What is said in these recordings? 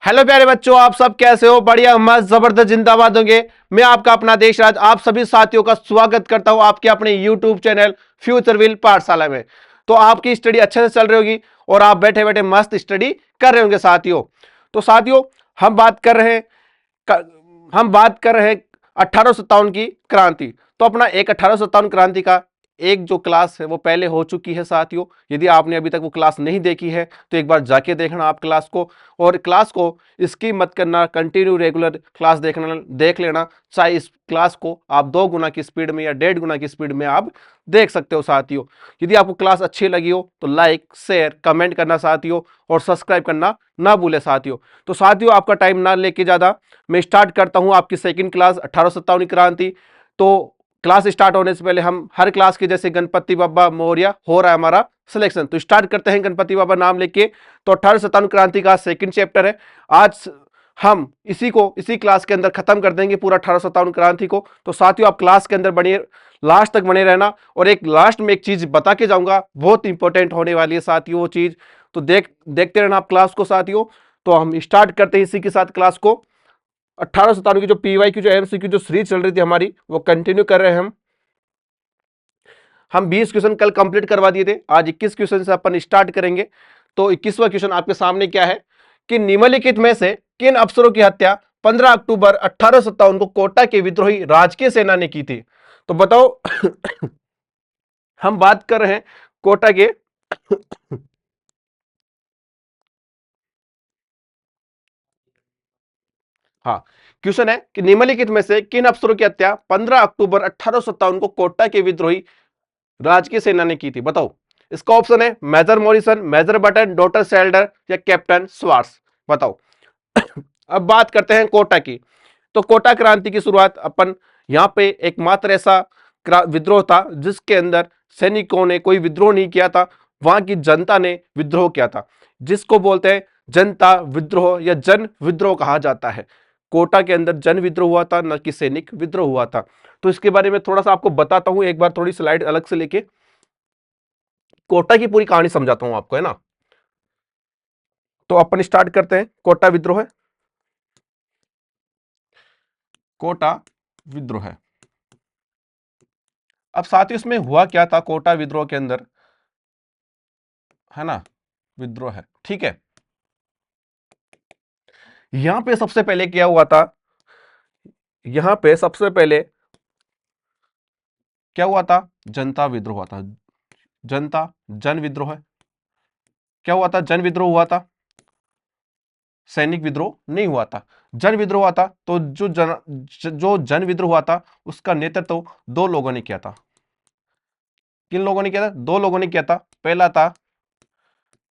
Hello प्यारे बच्चों, आप सब कैसे हो? बढ़िया, मस्त, जबरदस्त, जिंदाबाद होंगे। मैं आपका अपना देशराज आप सभी साथियों का स्वागत करता हूं आपके अपने यूट्यूब चैनल फ्यूचरविल पाठशाला में। तो आपकी स्टडी अच्छे से चल रही होगी और आप बैठे बैठे मस्त स्टडी कर रहे होंगे साथियों। तो साथियों, हम बात कर रहे हैं हम बात कर रहे हैं 1857 की क्रांति। तो अपना एक 1857 क्रांति का एक जो क्लास है वो पहले हो चुकी है साथियों। यदि आपने अभी तक वो क्लास नहीं देखी है तो एक बार जाके देखना आप क्लास को, और क्लास को स्किप मत करना, कंटिन्यू रेगुलर क्लास देख लेना। चाहे इस क्लास को आप 2 गुना की स्पीड में या 1.5 गुना की स्पीड में आप देख सकते हो साथियों। यदि आपको क्लास अच्छी लगी हो तो लाइक, शेयर, कमेंट करना साथियों, और सब्सक्राइब करना ना भूले साथियों। तो साथियों, आपका टाइम ना लेके ज्यादा मैं स्टार्ट करता हूं आपकी सेकंड क्लास 1857 क्रांति। तो क्लास स्टार्ट होने से पहले हम हर क्लास के जैसे गणपति बाबा मोरया हो रहा है हमारा सिलेक्शन, तो स्टार्ट करते हैं गणपति बाबा नाम लेके। तो 1857 क्रांति का सेकंड चैप्टर है। आज हम इसी क्लास के अंदर खत्म कर देंगे पूरा 1857 क्रांति को। तो साथियों, आप क्लास के अंदर बने, लास्ट तक बने रहना। और एक लास्ट में एक चीज बता के जाऊंगा, बहुत इंपॉर्टेंट होने वाली है साथियों वो चीज। तो देखते रहना आप क्लास को साथियों। तो हम स्टार्ट करते हैं इसी के साथ क्लास को। 1857 की जो पीवाई की जो एमसीक्यू जो सीरीज चल रही थी हमारी, वो कंटिन्यू कर रहे हैं हम 20 क्वेश्चन कल कंप्लीट करवा दिए थे, आज 21 क्वेश्चन से अपन स्टार्ट करेंगे। तो 21वां क्वेश्चन आपके सामने क्या है कि निम्नलिखित में से किन अफसरों की हत्या 15 अक्टूबर 1857 को कोटा के विद्रोही राजकीय सेना ने की थी? तो बताओ। हम बात कर रहे हैं कोटा के हाँ, क्वेश्चन है कि निम्नलिखित में से किन अफसरों की हत्या 15 अक्टूबर 1857 को कोटा के विद्रोही राजकीय सेना ने की थी? बताओ। इसका ऑप्शन है major Morrison, major button, doctor Selder या कैप्टन स्वार्स। बताओ। अब बात करते हैं कोटा की। तो कोटा क्रांति की शुरुआत अपन यहां पे एकमात्र ऐसा विद्रोह था जिसके अंदर सैनिकों ने कोई विद्रोह नहीं किया था, वहां की जनता ने विद्रोह किया था, जिसको बोलते हैं जनता विद्रोह या जन विद्रोह कहा जाता है। कोटा के अंदर जन विद्रोह हुआ था, न कि सैनिक विद्रोह हुआ था। तो इसके बारे में थोड़ा सा आपको बताता हूं, एक बार थोड़ी स्लाइड अलग से लेके कोटा की पूरी कहानी समझाता हूं आपको, है ना। तो अपन स्टार्ट करते हैं कोटा विद्रोह। कोटा विद्रोह है। अब साथियों, इसमें हुआ क्या था कोटा विद्रोह के अंदर, है ना। विद्रोह है, ठीक है। यहां पे सबसे पहले क्या हुआ था, यहां पे सबसे पहले क्या हुआ था? जनता विद्रोह हुआ था। जनता जन विद्रोह है। क्या हुआ था? जन विद्रोह हुआ था, सैनिक विद्रोह नहीं हुआ था। जन विद्रोह हुआ था। तो जो जन विद्रोह हुआ था उसका नेतृत्व 2 लोगों ने किया था। किन लोगों ने किया था? 2 लोगों ने किया था। पहला था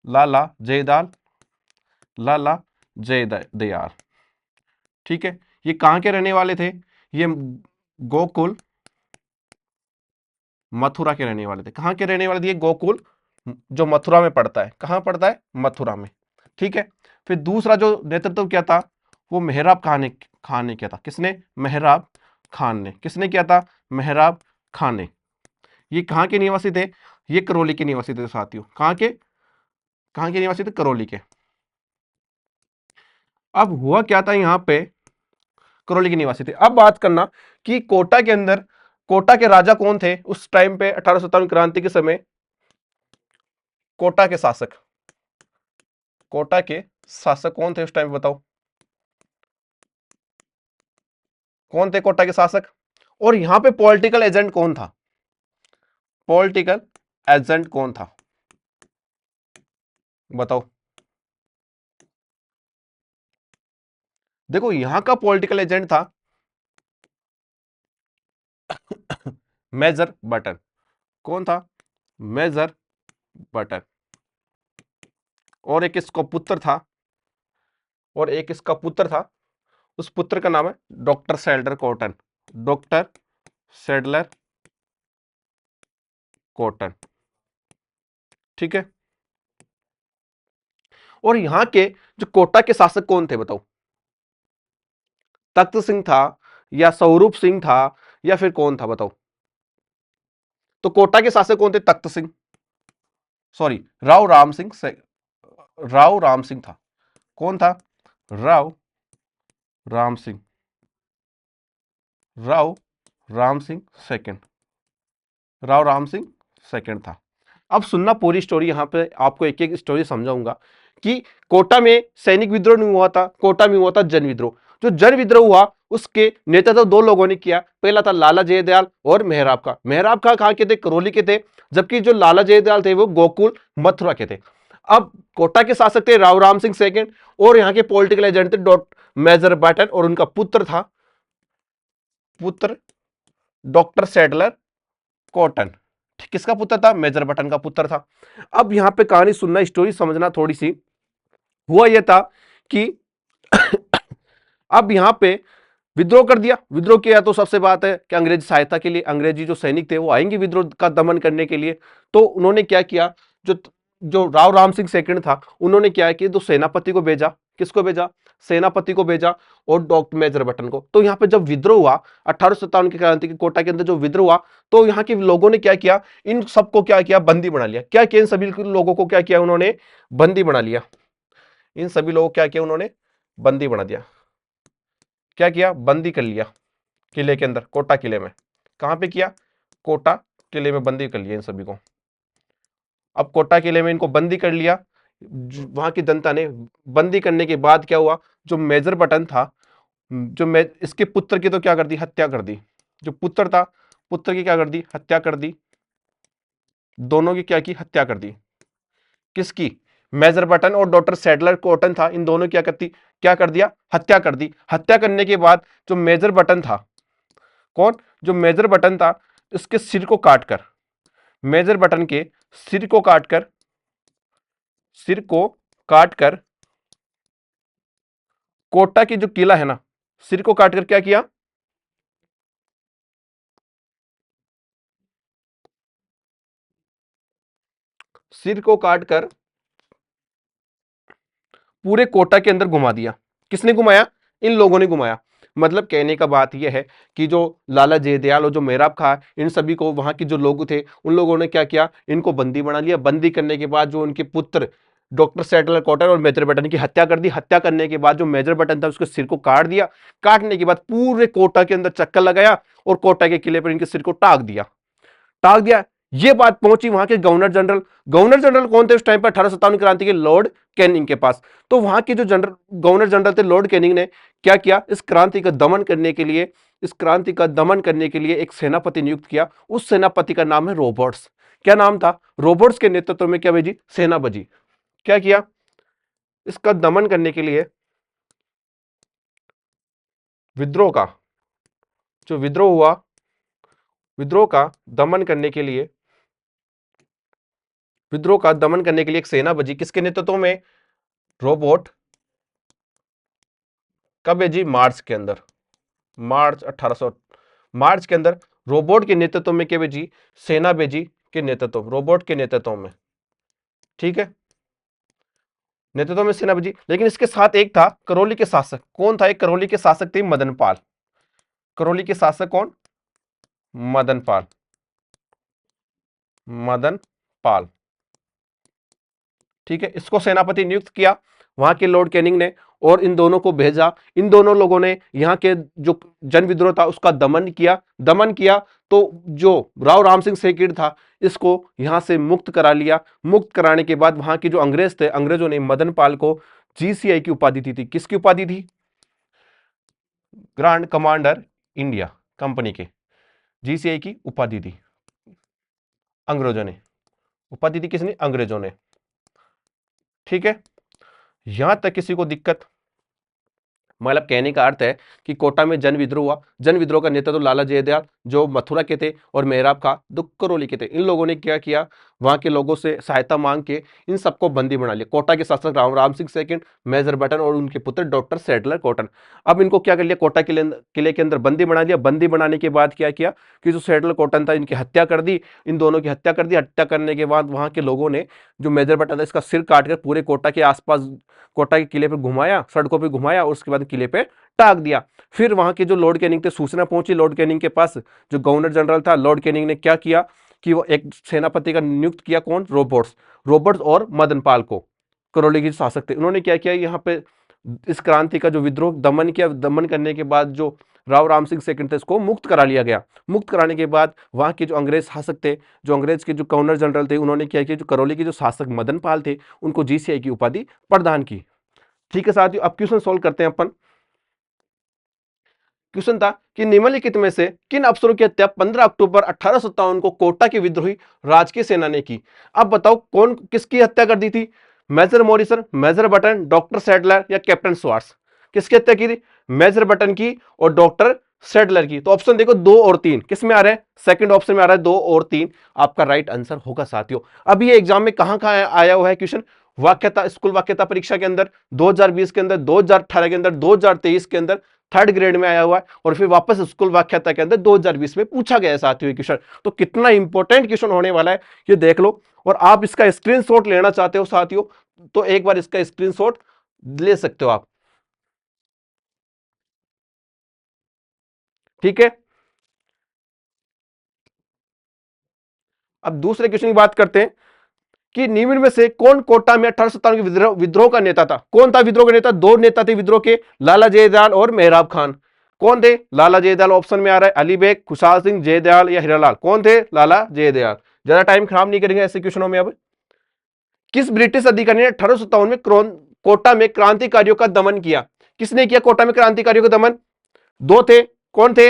लाला जयदाल, लाला जयदयाल, ठीक है। ये कहां के रहने वाले थे? ये गोकुल मथुरा के रहने वाले थे। कहां के रहने वाले थे? ये गोकुल जो मथुरा में पड़ता है। कहां पड़ता है? मथुरा में, ठीक है। फिर दूसरा जो नेतृत्व किया था वो मेहराब खान ने किया था। किसने? मेहराब खान ने। किसने किया था? मेहराब खान ने। ये कहां के निवासी थे? ये करौली के निवासी थे साथियों। कहां के निवासी थे? करौली के। अब हुआ क्या था यहां पे, करौली के निवासी थे। अब बात करना कि कोटा के अंदर कोटा के राजा कौन थे उस टाइम पे 1857 क्रांति के समय? कोटा के शासक, कोटा के शासक कौन थे उस टाइम पे? बताओ कौन थे कोटा के शासक। और यहां पे पॉलिटिकल एजेंट कौन था? पॉलिटिकल एजेंट कौन था? बताओ। देखो, यहां का पॉलिटिकल एजेंट था मेजर बटन। कौन था? Major Burton. और एक इसका पुत्र था, और एक इसका पुत्र था। उस पुत्र का नाम है doctor Selder Cotton. Doctor Sadler Cotton, ठीक है। और यहां के जो कोटा के शासक कौन थे? बताओ। तख्त सिंह था, या स्वरूप सिंह था, या फिर कौन था? बताओ। तो कोटा के शासक कौन थे? तख्त सिंह, सॉरी, राव राम सिंह था। कौन था? राव राम सिंह, राव राम सिंह सेकंड, राव राम सिंह सेकंड था। अब सुनना पूरी स्टोरी, यहां पे आपको एक एक स्टोरी समझाऊंगा कि कोटा में सैनिक विद्रोह नहीं हुआ था, कोटा में हुआ था जन विद्रोह। जो जन विद्रोह हुआ उसके नेतृत्व दो लोगों ने किया, पहला था लाला जयदयाल और मेहराब खां। मेहराब खां कहां के थे? करौली के थे, जबकि जो लाला जयदयाल थे वो गोकुल मथुरा के थे। अब कोटा के शासक थे राव राम सिंह सेकंड, और यहाँ के पॉलिटिकल एजेंट थे मेजर बटन, और उनका पुत्र था, पुत्र डॉक्टर सैडलर कॉटन। किसका पुत्र था? मेजर बटन का पुत्र था। अब यहां पे कहानी सुनना, स्टोरी समझना थोड़ी सी। हुआ यह था कि अब यहां पे विद्रोह कर दिया। विद्रोह किया तो सबसे बात है कि अंग्रेज सहायता के लिए, अंग्रेजी जो सैनिक थे वो आएंगे विद्रोह का दमन करने के लिए। तो उन्होंने क्या किया, जो जो राव राम सिंह सेकंड था, उन्होंने क्या कि दो सेनापति को भेजा। किसको भेजा? सेनापति को भेजा, और डॉक्टर मेजर बटन को। तो यहाँ पे जब विद्रोह हुआ 1857 की क्रांति की कोटा के अंदर जो विद्रोह हुआ, तो यहाँ के लोगों ने क्या किया, इन सबको क्या किया, बंदी बना लिया। क्या किया? इन सभी लोगों को क्या किया उन्होंने? बंदी बना लिया। इन सभी लोगों को क्या किया उन्होंने? बंदी बना दिया। क्या किया? बंदी कर लिया किले के अंदर, कोटा किले में। कहां पे किया? कोटा किले में बंदी कर लिया इन सभी को। अब कोटा किले में इनको बंदी कर लिया, वहां की जनता ने। बंदी करने के बाद क्या हुआ, जो मेजर बटन था, इसके पुत्र की तो क्या कर दी? हत्या कर दी। जो पुत्र था, पुत्र की क्या कर दी? हत्या कर दी। दोनों की क्या की? हत्या कर दी। किसकी? मेजर बटन और डॉक्टर सैडलर कॉटन था, इन दोनों क्या कर दिया? हत्या कर दी। हत्या करने के बाद जो मेजर बटन था, कौन? जो मेजर बटन था, इसके सिर को काटकर, मेजर बटन के सिर को काटकर, सिर को काटकर कोटा की जो किला है ना, सिर को काटकर क्या किया? सिर को काटकर पूरे कोटा के अंदर घुमा दिया। किसने घुमाया? इन लोगों ने घुमाया। मतलब कहने का बात यह है कि जो लाला जयदयाल और जो मेहराब खां, इन सभी को, वहां के जो लोग थे, उन लोगों ने क्या किया? इनको बंदी बना लिया। बंदी करने के बाद जो उनके पुत्र डॉक्टर सैडलर कॉटन और मेजर बटन की हत्या कर दी। हत्या करने के बाद जो मेजर बटन था उसके सिर को काट दिया। काटने के बाद पूरे कोटा के अंदर चक्कर लगाया और कोटा के किले पर इनके सिर को टाक दिया। ये बात पहुंची वहां के गवर्नर जनरल। गवर्नर जनरल कौन थे उस टाइम पर? 1857 क्रांति के लॉर्ड कैनिंग के पास। तो वहां के जो गवर्नर जनरल थे लॉर्ड कैनिंग ने क्या किया? इस क्रांति का दमन करने के लिए, इस क्रांति का दमन करने के लिए एक सेनापति नियुक्त किया। उस सेनापति का नाम है रॉबर्ट्स। क्या नाम था? रॉबर्ट्स के नेतृत्व में क्या भेजी? सेना भेजी। क्या किया? इसका दमन करने के लिए, विद्रोह का जो विद्रोह हुआ, विद्रोह का दमन करने के लिए, विद्रोह का दमन करने के लिए एक सेना बची। किसके नेतृत्व में? रोबोट। कब है जी? मार्च के अंदर, मार्च 1800, मार्च के अंदर रोबोट के नेतृत्व में क्या भेजी? सेना भेजी। के नेतृत्व, रोबोट के नेतृत्व में, ठीक है, नेतृत्व में सेना भेजी। लेकिन इसके साथ एक था करौली के शासक। कौन था? एक करौली के शासक थे मदन पाल। करौली के शासक कौन? मदन पाल। मदन पाल, ठीक है। इसको सेनापति नियुक्त किया वहां के लॉर्ड कैनिंग ने, और इन दोनों को भेजा। इन दोनों लोगों ने यहाँ के जो जन विद्रोह था उसका दमन किया। तो जो राव राम सिंह सेकंड था, इसको यहां से मुक्त करा लिया। मुक्त कराने के बाद वहां के जो अंग्रेज थे, अंग्रेजों ने मदन पाल को जीसीआई की उपाधि दी थी। किसकी उपाधि थी? ग्रांड कमांडर इंडिया कंपनी के जीसीआई की उपाधि दी अंग्रेजों ने। उपाधि दी किसने? अंग्रेजों ने, ठीक है। यहां तक किसी को दिक्कत? मतलब कहने का अर्थ है कि कोटा में जन विद्रोह हुआ। जन विद्रोह का नेता तो लाला जयदयाल जो मथुरा के थे, और मेहराब खां जो करौली के थे। इन लोगों ने क्या किया? वहां के लोगों से सहायता मांग के इन सबको बंदी बना लिया। कोटा के शासक Ram Singh second, major Burton और उनके पुत्र डॉक्टर सैडलर कॉटन। अब इनको क्या कर लिया? कोटा किले के अंदर बंदी बना लिया। बंदी बनाने के बाद क्या किया कि जो सैडलर कॉटन था, इनकी हत्या कर दी। इन दोनों की हत्या कर दी। हत्या करने के बाद वहां के लोगों ने जो मेजर बटन था, इसका सिर काटकर पूरे कोटा के आसपास, कोटा के किले पर घुमाया, सड़कों पर घुमाया, और उसके बाद किले पे टाक दिया। फिर वहां के जो लॉर्ड कैनिंग थे, सूचना पहुंची लॉर्ड कैनिंग के पास। जो गवर्नर जनरल था, लॉर्ड कैनिंग ने क्या किया कि वो एक सेनापति का नियुक्त किया। कौन? रॉबर्ट्स। रॉबर्ट्स और मदन पाल को, करौली के शासक थे, उन्होंने क्या किया? यहाँ पे इस क्रांति का जो विद्रोह दमन किया, दमन करने के बाद जो राव राम सिंह सेकंड थे इसको मुक्त करा लिया गया। मुक्त कराने के बाद वहां के जो अंग्रेज शासक थे, जो अंग्रेज के जो गवर्नर जनरल थे, उन्होंने क्या किया, जो करौली के जो शासक मदन पाल थे उनको जीसीआई की उपाधि प्रदान की। ठीक है साथियों, अब क्वेश्चन सोल्व करते हैं अपन। क्वेश्चन था कि निम्नलिखित में से किन अफसरों की हत्या 15 अक्टूबर 1857 को कोटा के विद्रोही राजकीय सेना ने की। अब बताओ कौन किसकी हत्या कर दी थी, major Morrison, major button, doctor Sadler या कैप्टन स्वार्ट्स। किसकी हत्या की थी, मेजर बटन की और डॉक्टर सैडलर की। तो ऑप्शन देखो 2 और 3 किस में आ रहा है, सेकंड ऑप्शन में आ रहा है 2 और 3 आपका राइट आंसर होगा साथियों। अब ये एग्जाम में कहां कहां आया हुआ है क्वेश्चन, वाक्यता स्कूल वाक्यता परीक्षा के अंदर 2020 के अंदर, 2018 के अंदर, 2023 के अंदर थर्ड ग्रेड में आया हुआ है और फिर वापस स्कूल वाक्यता के अंदर 2020 में पूछा गया है साथियों क्वेश्चन। तो कितना इंपॉर्टेंट क्वेश्चन होने वाला है ये देख लो। और आप इसका स्क्रीनशॉट लेना चाहते हो साथियों तो एक बार इसका स्क्रीनशॉट ले सकते हो आप। ठीक है, अब दूसरे क्वेश्चन की बात करते हैं कि निम्न में से कौन कोटा में 1857 के विद्रोह का नेता था। कौन था विद्रोह का नेता, 2 नेता थे विद्रोह के, लाला जयदयाल और मेहराब खान। कौन थे, लाला जयदयाल ऑप्शन में आ रहा है, अली बेग, खुशहाल सिंह, जयदयाल या हीरालाल। कौन थे, लाला जयदयाल। ज्यादा टाइम खराब नहीं करेंगे ऐसे क्वेश्चनों में। अब किस ब्रिटिश अधिकारी ने 1857 में कोटा में क्रांतिकारियों का दमन किया। किसने किया कोटा में क्रांतिकारियों का दमन, 2 थे। कौन थे,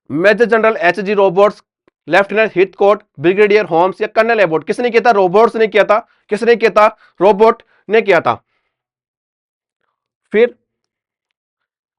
major general H G. Roberts, lieutenant Heathcote, brigadier Holmes या कर्नल एबोट। किसने किया था, रॉबर्ट्स ने किया था। किसने किया था, रॉबर्ट ने किया था। फिर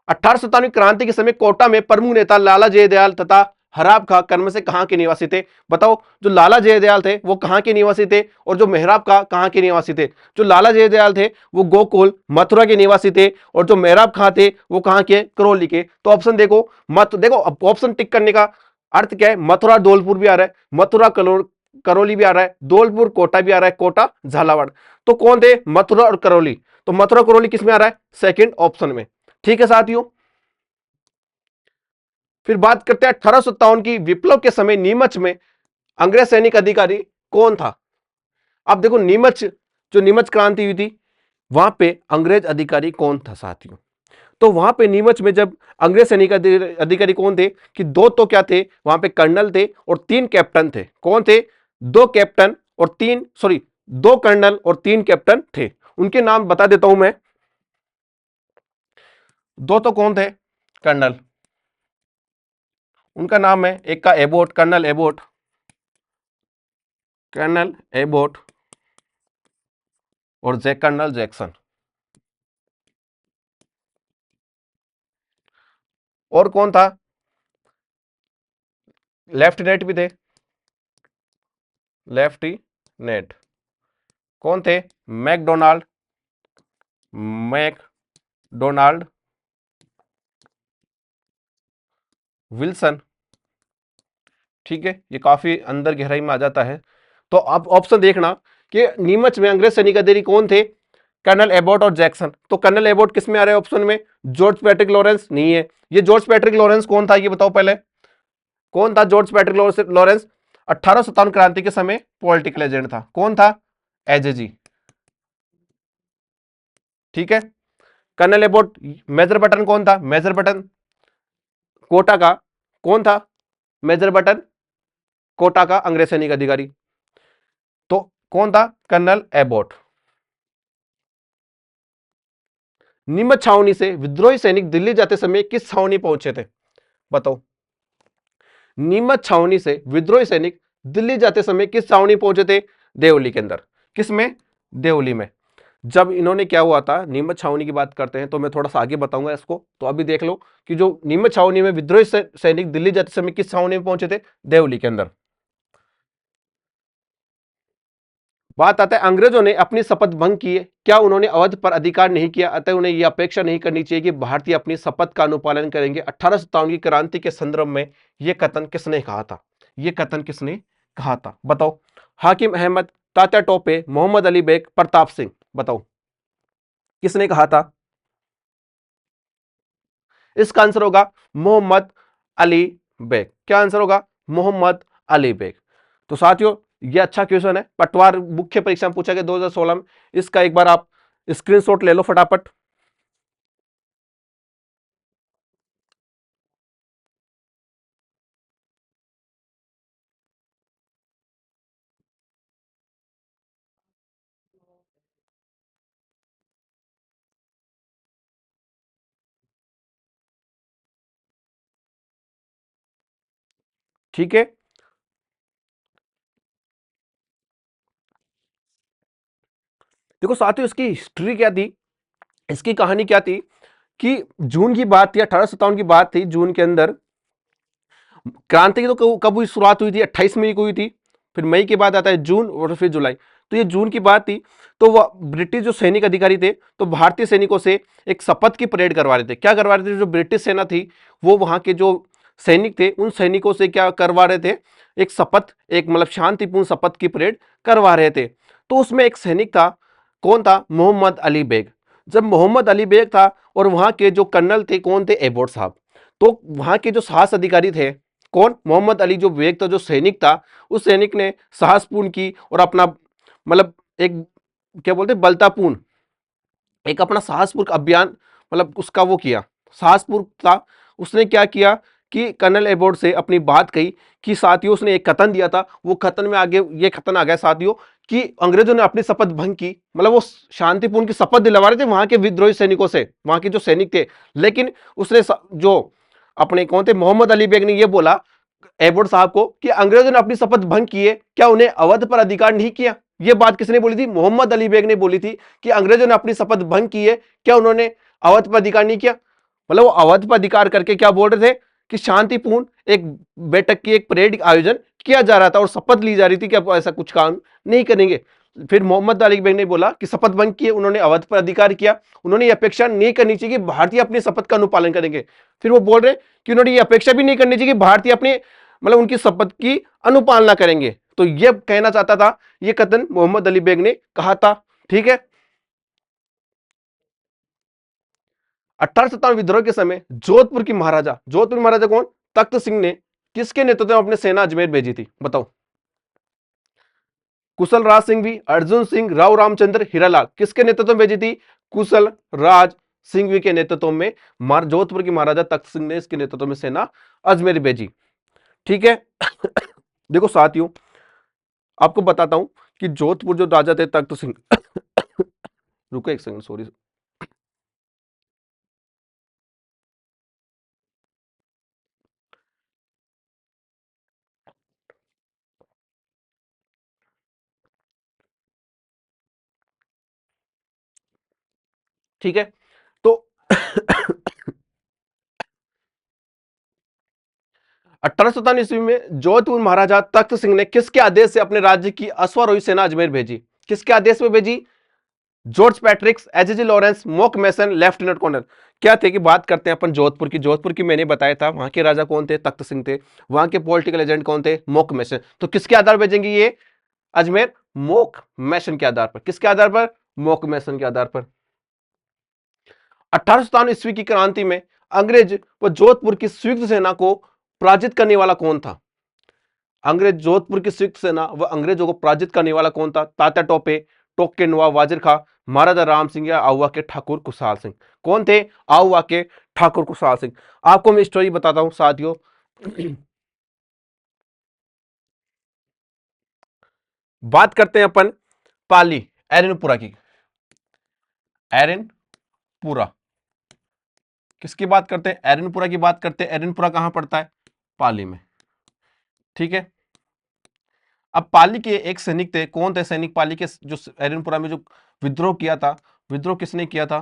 1857 क्रांति के समय कोटा में प्रमुख नेता लाला जयदयाल तथा हराब खां कर्म से कहां के निवासी थे। बताओ, जो लाला जयदयाल थे वो कहां के निवासी थे और जो मेहराब खां कहां के निवासी थे। जो लाला जयदयाल थे वो गोकुल मथुरा के निवासी थे और जो मेहराब खां थे वो कहां के, करौली के। तो ऑप्शन देखो, मत देखो ऑप्शन टिक करने का अर्थ क्या है, मथुरा धौलपुर भी आ रहा है, मथुरा करौली भी आ रहा है, धौलपुर कोटा भी आ रहा है, कोटा झालावाड़। तो कौन थे, मथुरा और करौली। तो मथुरा करौली किस में आ रहा है, सेकंड ऑप्शन में। ठीक है साथियों, फिर बात करते हैं 1857 की विप्लव के समय नीमच में अंग्रेज सैनिक अधिकारी कौन था। अब देखो नीमच, जो नीमच क्रांति हुई थी वहां पे अंग्रेज अधिकारी कौन था साथियों। तो वहां पे नीमच में जब अंग्रेज सैनिक अधिकारी कौन थे कि 2 तो क्या थे वहां पे, कर्नल थे और 3 कैप्टन थे। कौन थे, 2 कैप्टन और 3 सॉरी 2 कर्नल और 3 कैप्टन थे। उनके नाम बता देता हूं मैं। 2 तो कौन थे, कर्नल, उनका नाम है, एक का Abbott, colonel Abbott, colonel Abbott और कर्नल जैक्सन। और कौन था, लेफ्टिनेंट भी थे, लेफ्टिनेंट कौन थे, मैकडोनाल्ड, मैकडोनाल्ड विल्सन। ठीक है, ये काफी अंदर गहराई में आ जाता है। तो आप ऑप्शन देखना कि नीमच में अंग्रेज सैनिक अधिकारी कौन थे, कर्नल एबोट और जैक्सन। तो कर्नल एबोट किस में आ रहा है ऑप्शन में, जॉर्ज पैट्रिक लॉरेंस नहीं है। ये जॉर्ज पैट्रिक लॉरेंस कौन था ये बताओ पहले, कौन था जॉर्ज पैट्रिक लॉरेंस। 1857 क्रांति के समय पॉलिटिकल एजेंट था। कौन था, एजेजी। ठीक है, कर्नल एबोट। मेजर बटन कौन था, मेजर बटन कोटा का कौन था, मेजर बटन कोटा का अंग्रेज सैनिक अधिकारी। तो कौन था, कर्नल एबोट। नीमच छावनी से विद्रोही सैनिक दिल्ली जाते समय किस छावनी पहुंचे थे, बताओ। नीमच छावनी से विद्रोही सैनिक दिल्ली जाते समय किस छावनी पहुंचे थे, देवली के अंदर। किस में, देवली में। जब इन्होंने क्या हुआ था, नीमच छावनी की बात करते हैं तो मैं थोड़ा सा आगे बताऊंगा इसको। तो अभी देख लो कि जो नीमच छावनी में विद्रोही सैनिक दिल्ली जाते समय किस छावनी में पहुंचे थे, देवली के अंदर। बात आता है अंग्रेजों ने अपनी शपथ भंग की है, क्या उन्होंने अवध पर अधिकार नहीं किया, अतः उन्हें यह अपेक्षा नहीं करनी चाहिए कि भारतीय अपनी शपथ का अनुपालन करेंगे। 1857 की क्रांति के संदर्भ में यह कथन किसने कहा था, यह कथन किसने कहा था, बताओ। हाकिम अहमद, तात्या टोपे, मोहम्मद अली बेग, प्रताप सिंह। बताओ किसने कहा था। इसका आंसर होगा मोहम्मद अली बेग। क्या आंसर होगा, मोहम्मद अली बेग। तो साथियों ये अच्छा क्वेश्चन है, पटवार मुख्य परीक्षा में पूछा गया 2016 में। इसका एक बार आप स्क्रीनशॉट ले लो फटाफट। ठीक है, देखो साथियों इसकी हिस्ट्री क्या थी, इसकी कहानी क्या थी कि जून की बात थी, 1857 की बात थी। जून के अंदर क्रांति की तो कब हुई, शुरुआत हुई थी 28 मई को हुई थी, फिर मई के बाद आता है जून और फिर जुलाई। तो ये जून की बात थी। तो वह ब्रिटिश जो सैनिक अधिकारी थे, तो भारतीय सैनिकों से एक शपथ की परेड करवा रहे थे। क्या करवा रहे थे, जो ब्रिटिश सेना थी वो वहां के जो सैनिक थे उन सैनिकों से क्या करवा रहे थे, एक शपथ, एक मतलब शांतिपूर्ण शपथ की परेड करवा रहे थे। तो उसमें एक सैनिक था, कौन था, मोहम्मद अली बेग। जब मोहम्मद अली बेग था और वहां के जो कर्नल थे कौन थे, एबोट साहब। तो वहां के जो साहस अधिकारी थे, कौन, मोहम्मद अली जो बेग था, जो सैनिक था, उस सैनिक ने साहसपूर्ण की और अपना मतलब एक क्या बोलते हैं, बलतापूर्ण एक अपना साहसपूर्ण अभियान, मतलब उसका वो किया, साहसपूर्ण था। उसने क्या किया कि कर्नल एबोर्ड से अपनी बात कही कि साथियों, उसने एक कथन दिया था, वो कथन में आगे ये कथन आ गया साथियों कि अंग्रेजों ने अपनी शपथ भंग की, मतलब वो शांतिपूर्ण की शपथ दिलवा रहे थे वहां के विद्रोही सैनिकों से, वहां के जो सैनिक थे। लेकिन उसने जो अपने कौन थे, मोहम्मद अली बेग ने ये बोला एबोर्ड साहब को कि अंग्रेजों ने अपनी शपथ भंग की है, क्या उन्हें अवध पर अधिकार नहीं किया। ये बात किसने बोली थी, मोहम्मद अली बेग ने बोली थी कि अंग्रेजों ने अपनी शपथ भंग की है, क्या उन्होंने अवध पर अधिकार नहीं किया। मतलब वो अवध पर अधिकार करके क्या बोल रहे थे कि शांतिपूर्ण एक बैठक की, एक परेड आयोजन किया जा रहा था और शपथ ली जा रही थी कि अब ऐसा कुछ काम नहीं करेंगे। फिर मोहम्मद अली बेग ने बोला कि शपथ भंग किए, उन्होंने अवध पर अधिकार किया, उन्होंने ये अपेक्षा नहीं करनी चाहिए कि भारतीय अपनी शपथ का अनुपालन करेंगे। फिर वो बोल रहे कि उन्होंने ये अपेक्षा भी नहीं करनी चाहिए कि भारतीय अपने मतलब उनकी शपथ की अनुपालना करेंगे। तो ये कहना चाहता था, ये कथन मोहम्मद अली बेग ने कहा था। ठीक है, 1857 विद्रोह के समय जोधपुर महाराजा कौन, तख्त सिंह ने किसके नेतृत्व में अपने सेना अजमेर भेजी थी, बताओ। कुशल राज सिंह भी, अर्जुन सिंह, राव रामचंद्र, हीरालाल, किसके नेतृत्व में भेजी थी, कुशल राज सिंह के नेतृत्व में जोधपुर की महाराजा तख्त सिंह ने इसके नेतृत्व में सेना अजमेर भेजी। ठीक है। देखो साथियों, आपको बताता हूं कि जोधपुर जो राजा थे तख्त सिंह, रुको एक सेकंड, सॉरी। ठीक है, तो 1857 ईस्वी में जोधपुर महाराजा तख्त सिंह ने किसके आदेश से अपने राज्य की अश्वारोही सेना अजमेर भेजी, किसके आदेश में भेजी, जॉर्ज पैट्रिक्स, एचजी लॉरेंस, मोक मैसन, लेफ्टिनेंट कर्नल। क्या थे कि बात करते हैं अपन जोधपुर की। जोधपुर की मैंने बताया था वहां के राजा कौन थे, तख्त सिंह थे। वहां के पॉलिटिकल एजेंट कौन थे, मोक मैसन। तो किसके आधार पर भेजेंगे ये अजमेर, मोक मैसन के आधार पर। किसके आधार पर, मोक मैसन के आधार पर। 1857 ईस्वी की क्रांति में अंग्रेज व जोधपुर की संयुक्त सेना को पराजित करने वाला कौन था, अंग्रेज जोधपुर की संयुक्त सेना व अंग्रेजों को पराजित करने वाला कौन था, तात्या टोपे, टोके नवाब वाजिर खां, महाराजा राम सिंह या आहुआ के ठाकुर कुशाल सिंह। कौन थे, आहुआ के ठाकुर कुशाल सिंह। आपको मैं स्टोरी बताता हूं साथियों। बात करते हैं अपन पाली एरनपुरा की। एरनपुरा, किसकी बात करते हैं, एरनपुरा की बात करते हैं। एरनपुरा कहां पड़ता है, पाली में। ठीक है, अब पाली के एक सैनिक थे, कौन थे सैनिक पाली के, जो एरनपुरा में जो विद्रोह किया था, विद्रोह किसने किया था,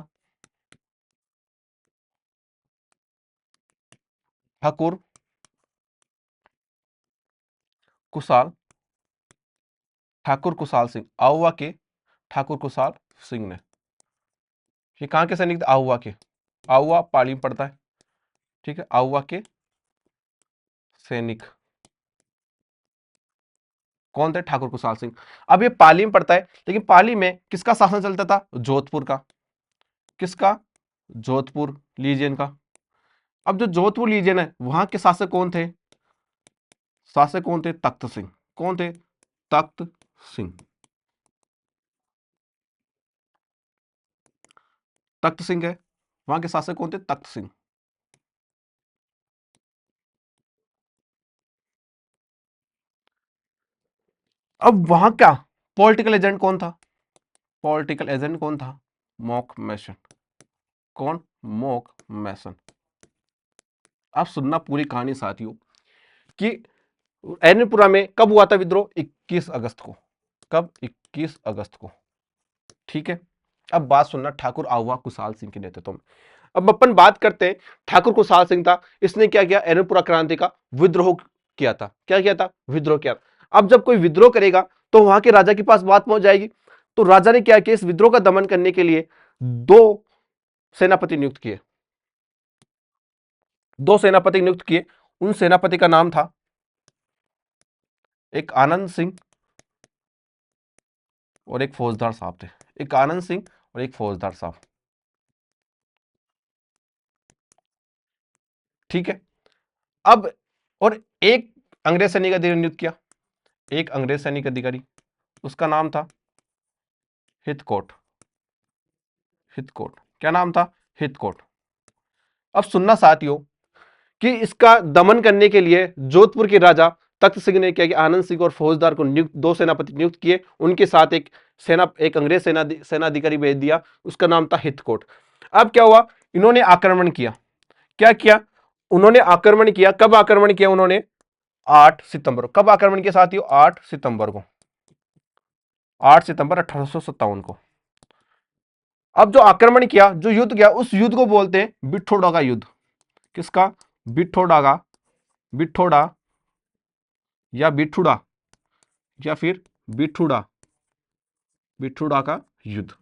ठाकुर कुशाल, ठाकुर कुशाल सिंह, आहुआ के ठाकुर कुशाल सिंह ने। ये कहां के सैनिक थे, आहुआ के, आहुआ पाली में पड़ता है। ठीक है, आहुआ के सैनिक कौन थे, ठाकुर कुशाल सिंह। अब ये पाली में पड़ता है, लेकिन पाली में किसका शासन चलता था, जोधपुर का। किसका, जोधपुर लीजियन का। अब जो जोधपुर लीजियन है वहां के शासक कौन थे, शासक कौन थे, तख्त सिंह। कौन थे, तख्त सिंह। तख्त सिंह है, वहां के शासक कौन थे? तख्त सिंह। अब वहां क्या पॉलिटिकल एजेंट कौन था? पॉलिटिकल एजेंट कौन था? मॉक मैसन। कौन? मॉक मैसन। आप सुनना पूरी कहानी साथियों कि एर्नाकुलम में कब हुआ था विद्रोह? 21 अगस्त को। कब? 21 अगस्त को। ठीक है, अब बात सुनना ठाकुर आहुआ कुशाल सिंह के नेतृत्व में। अब अपन बात करते हैं, ठाकुर कुशाल सिंह था, इसने क्या किया? एर्नाकुलम क्रांति का विद्रोह किया था। क्या किया था? विद्रोह किया। अब जब कोई विद्रोह करेगा तो वहां के राजा के पास बात पहुंच जाएगी। तो राजा ने क्या किया? इस विद्रोह का दमन करने के लिए दो सेनापति नियुक्त किए। दो सेनापति नियुक्त किए। उन सेनापति का नाम था, एक आनंद सिंह और एक फौजदार साहब थे। एक आनंद सिंह और एक फौजदार साहब। ठीक है, अब और एक अंग्रेज सैनिक अधिकारी नियुक्त किया। एक अंग्रेज सैनिक अधिकारी, उसका नाम था हिथकोट। हिथकोट, क्या नाम था? हिथकोट। अब सुनना साथियों कि इसका दमन करने के लिए जोधपुर के राजा तख्त सिंह ने क्या किया? आनंद सिंह और फौजदार को नियुक्त, दो सेनापति नियुक्त किए। उनके साथ एक अंग्रेज सेनाधिकारी भेज दिया, उसका नाम था हिथकोट। अब क्या हुआ? इन्होंने आक्रमण किया। क्या किया? उन्होंने आक्रमण किया। कब आक्रमण किया उन्होंने? 8 सितंबर। कब आक्रमण किया साथियों? 8 सितंबर को। 8 सितंबर 1857 को। अब जो आक्रमण किया, जो युद्ध किया, उस युद्ध को बोलते हैं बिठोड़ा का युद्ध। किसका? बिठोड़ा का। बिठोड़ा या बिठुड़ा या फिर बिठुड़ा। बिठुड़ा का युद्ध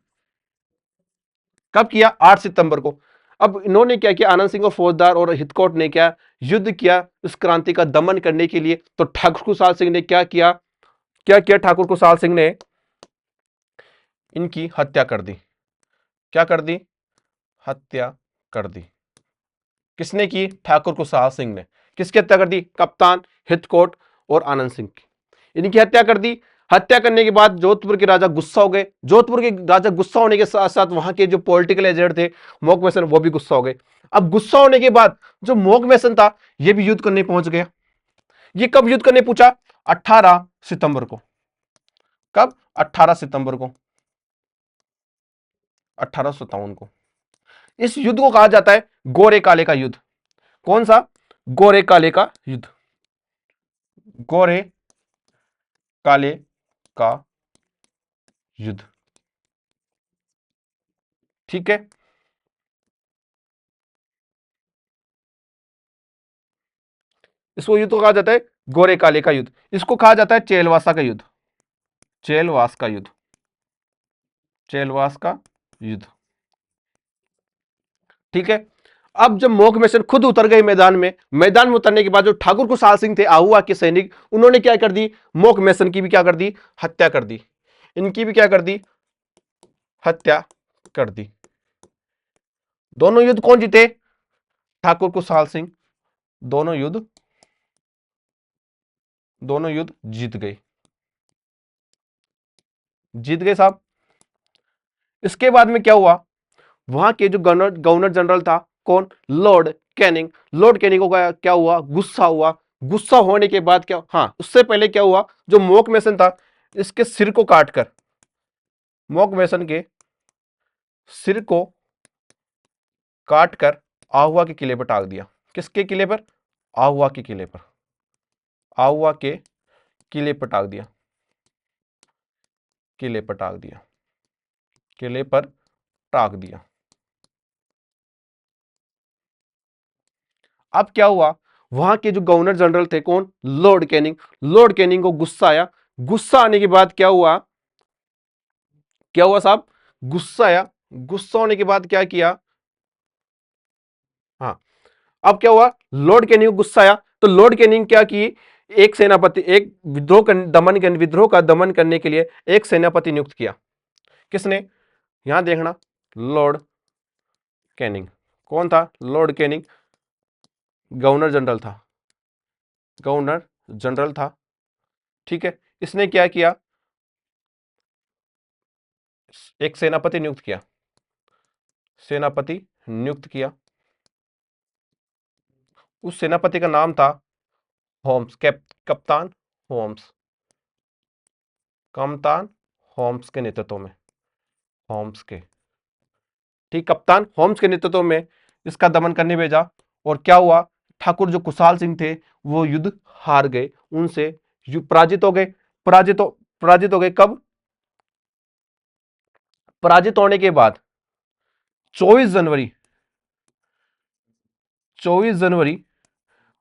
कब किया? 8 सितंबर को। अब इन्होंने क्या किया? आनंद सिंह और फौजदार और हितकोट ने क्या युद्ध किया इस क्रांति का दमन करने के लिए। तो ठाकुर कुशाल सिंह ने क्या किया? क्या किया? ठाकुर कुशाल सिंह ने इनकी हत्या कर दी। क्या कर दी? हत्या कर दी। किसने की? ठाकुर कुशाल सिंह ने। किसकी हत्या कर दी? कप्तान, हितकोट और आनंद सिंह की। इनकी हत्या कर दी। हत्या करने के बाद जोधपुर के राजा गुस्सा हो गए। जोधपुर के राजा गुस्सा होने के साथ साथ वहां के जो पॉलिटिकल एजेंट थे मोक मैसन, वो भी गुस्सा हो गए। अब गुस्सा होने के बाद जो मोक मैसन था, ये भी युद्ध करने पहुंच गया। ये कब युद्ध करने पूछा? 18 सितंबर को। कब? 18 सितंबर को 1857 को। इस युद्ध को कहा जाता है गोरे काले का युद्ध। कौन सा? गोरे काले का युद्ध। गोरे काले का युद्ध। ठीक है, इसको युद्ध को कहा जाता है गोरे काले का युद्ध। इसको कहा जाता है चेलवासा का युद्ध। चेलवास का युद्ध। चेलवास का युद्ध। ठीक है, अब जब मोक मैसन खुद उतर गए मैदान में उतरने के बाद जो ठाकुर कुशाल सिंह थे आहुआ के सैनिक, उन्होंने क्या कर दी? मोक मैसन की भी क्या कर दी? हत्या कर दी। इनकी भी क्या कर दी? हत्या कर दी। दोनों युद्ध कौन जीते? ठाकुर कुशाल सिंह। दोनों युद्ध जीत गए। जीत गए साहब। इसके बाद में क्या हुआ? वहां के जो गवर्नर जनरल था, कौन? Lord Canning. लॉर्ड कैनिंग को क्या हुआ? गुस्सा हुआ। गुस्सा होने के बाद क्या? हाँ, उससे पहले क्या हुआ? जो मोक मैसन था, इसके सिर को काटकर, मोक मैसन के सिर को काटकर आहुआ के किले पर टांग दिया। किसके किले पर? आहुआ के किले पर। आहुआ के किले पर टांग दिया। किले पर टांग दिया। किले पर टांग दिया। अब क्या हुआ? वहां के जो गवर्नर जनरल थे, कौन? Lord Canning. लॉर्ड कैनिंग को गुस्सा आया। गुस्सा आने के बाद क्या हुआ? क्या हुआ साहब? गुस्सा आया। गुस्सा होने के बाद क्या किया? हाँ, अब क्या हुआ? लॉर्ड कैनिंग को गुस्सा आया तो लॉर्ड कैनिंग क्या की? एक सेनापति, एक विद्रोह का दमन करने के लिए एक सेनापति नियुक्त किया। किसने? यहां देखना, लॉर्ड कैनिंग। कौन था? लॉर्ड कैनिंग गवर्नर जनरल था। गवर्नर जनरल था। ठीक है, इसने क्या किया? एक सेनापति नियुक्त किया। सेनापति नियुक्त किया। उस सेनापति का नाम था होम्स, कप्तान होम्स, कप्तान होम्स के नेतृत्व में, होम्स के, ठीक, कप्तान होम्स के नेतृत्व में इसका दमन करने भेजा। और क्या हुआ, ठाकुर जो कुशाल सिंह थे वो युद्ध हार गए, उनसे पराजित हो गए। पराजित हो गए कब, पराजित होने के बाद 24 जनवरी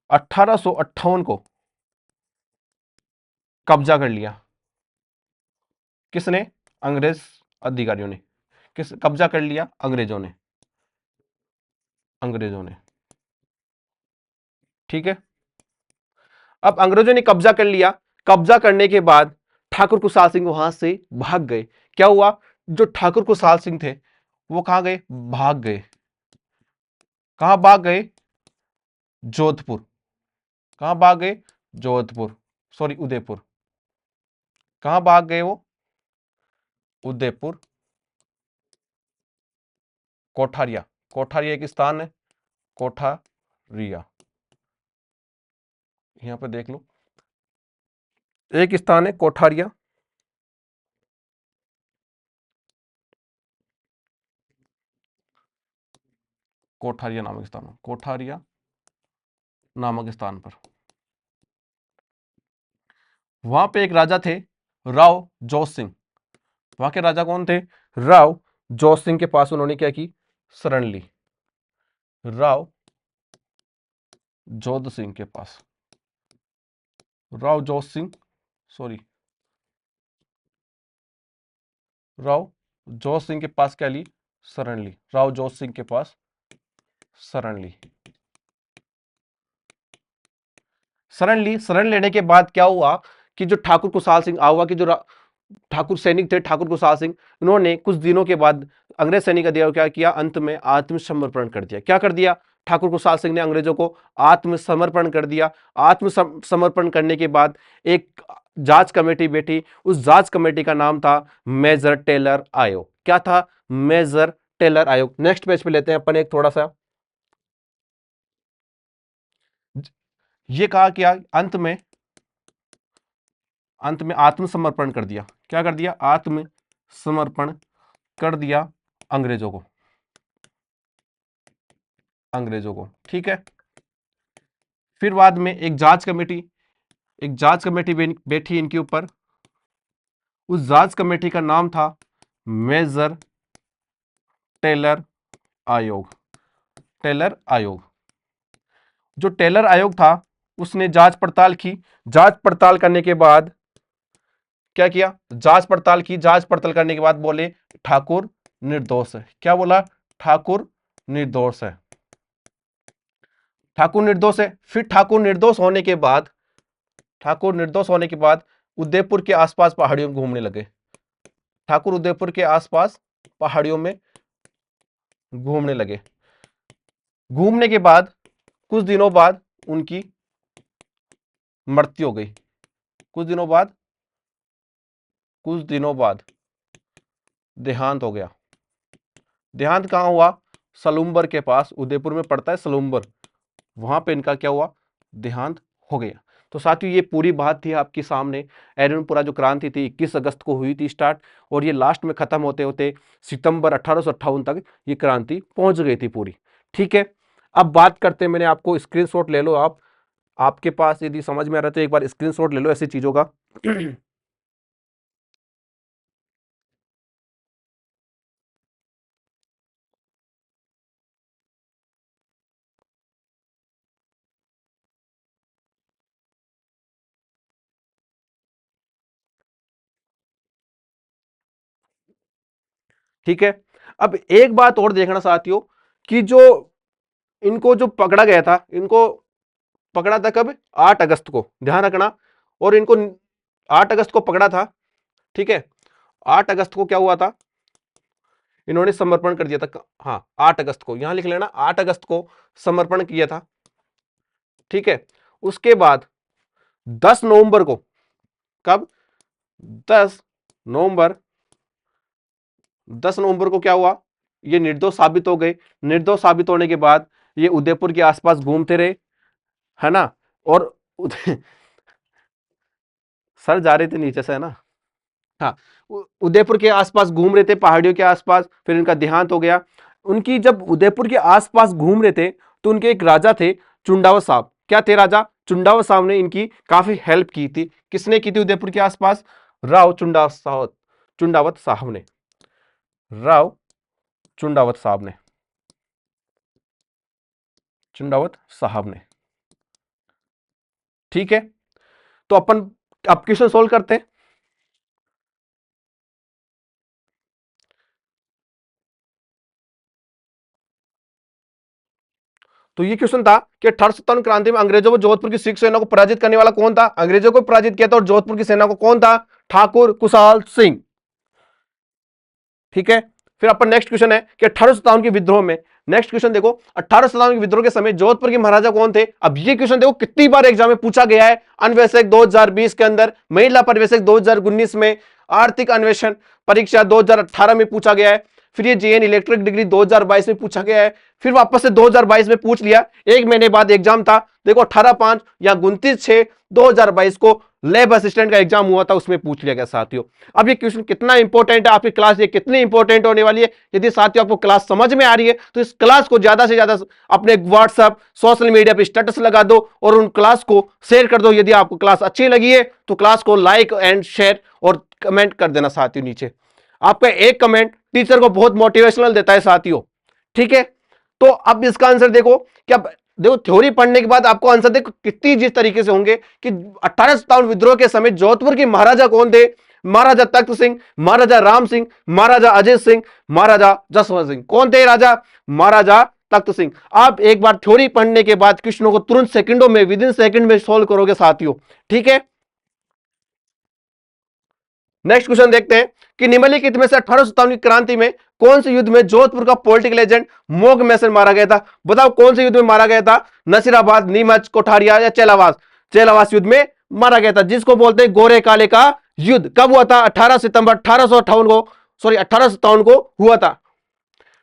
1858 को कब्जा कर लिया। किसने, अंग्रेज अधिकारियों ने, किस कब्जा कर लिया, अंग्रेजों ने, अंग्रेजों ने, ठीक है। अब अंग्रेजों ने कब्जा कर लिया, कब्जा करने के बाद ठाकुर कुशाल सिंह वहां से भाग गए। क्या हुआ, जो ठाकुर कुशाल सिंह थे वो कहां गए, भाग गए। कहां भाग गए, जोधपुर। कहां भाग गए, जोधपुर, सॉरी उदयपुर। कहां भाग गए वो, उदयपुर। कोठारिया, कोठारिया एक स्थान है, कोठारिया, यहां पर देख लो, एक स्थान है कोठारिया। कोठारिया नामक स्थान, कोठारिया नामक स्थान पर, वहां पे एक राजा थे, राव जोश सिंह। वहां के राजा कौन थे, राव जोश सिंह के पास उन्होंने क्या की, शरण ली। राव जोध सिंह के पास, राव जोश सिंह, सॉरी, राव जोश सिंह के पास क्या ली, शरण ली। राव जोश सिंह के पास शरण ली, शरण ली। शरण लेने के बाद क्या हुआ कि जो ठाकुर कुशाल सिंह हुआ कि जो ठाकुर सैनिक थे, ठाकुर कुशाल सिंह, इन्होंने कुछ दिनों के बाद अंग्रेज सैनिक का क्या किया, अंत में आत्मसमर्पण कर दिया। क्या कर दिया, ठाकुर कुशाल सिंह ने अंग्रेजों को आत्मसमर्पण कर दिया। आत्मसमर्पण करने के बाद एक जांच कमेटी बैठी, उस जांच कमेटी का नाम था मेजर टेलर आयोग। क्या था, मेजर टेलर आयोग। नेक्स्ट पेज पे लेते हैं अपन एक थोड़ा सा, ये कहा क्या, अंत में आत्मसमर्पण कर दिया। क्या कर दिया, आत्मसमर्पण कर दिया अंग्रेजों को, अंग्रेजों को, ठीक है। फिर बाद में एक जांच कमेटी बैठी इनके ऊपर। उस जांच कमेटी का नाम था मेजर टेलर आयोग, टेलर आयोग। जो टेलर आयोग था उसने जांच पड़ताल की। जांच पड़ताल करने के बाद क्या किया, जांच पड़ताल की। जांच पड़ताल करने के बाद बोले ठाकुर निर्दोष है। क्या बोला, ठाकुर निर्दोष है, ठाकुर निर्दोष है। फिर ठाकुर निर्दोष होने के बाद, ठाकुर निर्दोष होने के बाद उदयपुर के आसपास पहाड़ियों में घूमने लगे। ठाकुर उदयपुर के आसपास पहाड़ियों में घूमने लगे। घूमने के बाद कुछ दिनों बाद उनकी मृत्यु हो गई। कुछ दिनों बाद देहांत हो गया। देहांत कहां हुआ, सलूम्बर के पास, उदयपुर में पड़ता है सलूम्बर, वहां पे इनका क्या हुआ, देहांत हो गया। तो साथियों ये पूरी बात थी आपके सामने। एरनपुरा जो क्रांति थी 21 अगस्त को हुई थी स्टार्ट, और ये लास्ट में खत्म होते होते सितंबर 1858 तक ये क्रांति पहुंच गई थी पूरी, ठीक है। अब बात करते हैं, मैंने आपको स्क्रीनशॉट ले लो आप, आपके पास यदि समझ में आ रहा है तो एक बार स्क्रीनशॉट ले लो ऐसी चीजों का। ठीक है। अब एक बात और देखना साथियों कि जो इनको जो पकड़ा गया था, इनको पकड़ा था कब, 8 अगस्त को, ध्यान रखना। और इनको 8 अगस्त को पकड़ा था, ठीक है। 8 अगस्त को क्या हुआ था, इन्होंने समर्पण कर दिया था। हाँ 8 अगस्त को, यहां लिख लेना, 8 अगस्त को समर्पण किया था, ठीक है। उसके बाद 10 नवंबर को, कब, 10 नवंबर, 10 नवंबर को क्या हुआ, ये निर्दोष साबित हो गए। निर्दोष साबित होने के बाद ये उदयपुर के आसपास घूमते रहे, है ना, और सर जा रहे थे नीचे से, है ना, हाँ, उदयपुर के आसपास घूम रहे थे, पहाड़ियों के आसपास, फिर इनका देहांत हो गया। उनकी जब उदयपुर के आसपास घूम रहे थे तो उनके एक राजा थे चुंडावत साहब। क्या थे? राजा चुंडावत साहब ने इनकी काफी हेल्प की थी। किसने की थी उदयपुर के आसपास? राव चुंडावत साहब ने, राव चुंडावत साहब ने, चुंडावत साहब ने। ठीक है, तो अपन अब क्वेश्चन सोल्व करते हैं। तो ये क्वेश्चन था कि 1857 क्रांति में अंग्रेजों को जोधपुर की सिख सेना को पराजित करने वाला कौन था? अंग्रेजों को पराजित किया था और जोधपुर की सेना को कौन था? ठाकुर कुशाल सिंह। ठीक है, फिर अपन नेक्स्ट क्वेश्चन है कि 1857 के विद्रोह में, नेक्स्ट क्वेश्चन देखो, 1857 के विद्रोह के समय जोधपुर के महाराजा कौन थे? अब ये क्वेश्चन देखो कितनी बार एग्जाम में पूछा गया है। अन्वेषक 2020 के अंदर, महिला पर्यवेक्षक 2019 में, आर्थिक अन्वेषण परीक्षा 2018 में पूछा गया है, फिर ये जेएन इलेक्ट्रिक डिग्री 2022 में पूछा गया है, फिर वापस से 2022 में पूछ लिया, एक महीने बाद एग्जाम था। देखो 18/5 या 29/6/2022 को लैब असिस्टेंट का एग्जाम हुआ था, उसमें पूछ लिया गया साथियों। अब ये क्वेश्चन कितना इंपॉर्टेंट है, आपकी क्लास ये कितनी इंपॉर्टेंट होने वाली है, यदि साथियों आपको क्लास समझ में आ रही है तो इस क्लास को ज्यादा से ज्यादा अपने व्हाट्सएप सोशल मीडिया पे स्टेटस लगा दो और उन क्लास को शेयर कर दो। यदि आपको क्लास अच्छी लगी है तो क्लास को लाइक एंड शेयर और कमेंट कर देना साथियों नीचे। आपका एक कमेंट टीचर को बहुत मोटिवेशनल देता है साथियों। ठीक है, तो अब इसका आंसर देखो कि अब देखो थ्योरी पढ़ने के बाद आपको आंसर देखो कितनी जिस तरीके से होंगे कि 1857 विद्रोह के समय जोधपुर के महाराजा कौन थे? महाराजा तख्त सिंह, महाराजा राम सिंह, महाराजा अजय सिंह, महाराजा जसवंत सिंह। कौन थे राजा? महाराजा तख्त सिंह। आप एक बार थ्योरी पढ़ने के बाद क्वेश्चनों को तुरंत सेकंडों में, विद इन सेकंड में सोल्व करोगे साथियों। ठीक है, नेक्स्ट क्वेश्चन देखते हैं कि निम्नलिखित में से 1857 की क्रांति में कौन से युद्ध में जोधपुर का पॉलिटिकल एजेंट मोग मैसन मारा गया था? बताओ कौन से युद्ध में मारा गया था? नसीराबाद, नीमच, कोठारिया या चेलावास? चेलावास युद्ध में मारा गया था, जिसको बोलते हैं गोरे काले का युद्ध। कब हुआ था? 18 सितंबर 1858 को, सॉरी 1857 को हुआ था।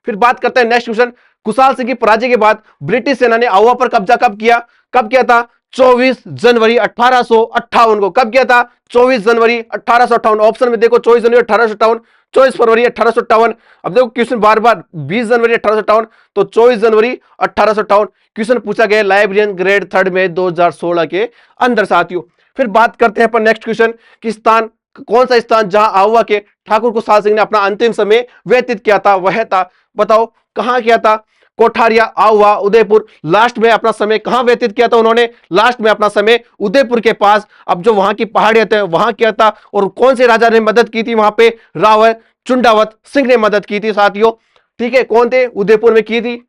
फिर बात करते हैं नेक्स्ट क्वेश्चन, कुशाल सिंह की पराजय के बाद ब्रिटिश सेना ने आउवा पर कब्जा कब किया? कब किया था? 24 जनवरी 1858 को। कब किया था? 24 जनवरी 1858। ऑप्शन में देखो 24 जनवरी 1858, 24 फरवरी 1858। अब देखो क्वेश्चन बार बार 20 जनवरी 1858, तो 24 जनवरी 1858 क्वेश्चन पूछा गया लाइब्रेरियन ग्रेड 3 में 2016 के अंदर साथियों। फिर बात करते हैं अपन नेक्स्ट क्वेश्चन कि स्थान, कौन सा स्थान जहां आहुआ के ठाकुर कुशाल सिंह ने अपना अंतिम समय व्यतीत किया था? वह था, बताओ कहां किया था? कोठारिया, आहुआ, उदयपुर। लास्ट में अपना समय कहां व्यतीत किया था उन्होंने? लास्ट में अपना समय उदयपुर के पास, अब जो वहां की पहाड़ियां थे वहां किया था। और कौन से राजा ने मदद की थी वहां पे? राव चुंडावत सिंह ने मदद की थी साथियों। ठीक है, कौन थे? उदयपुर में की थी।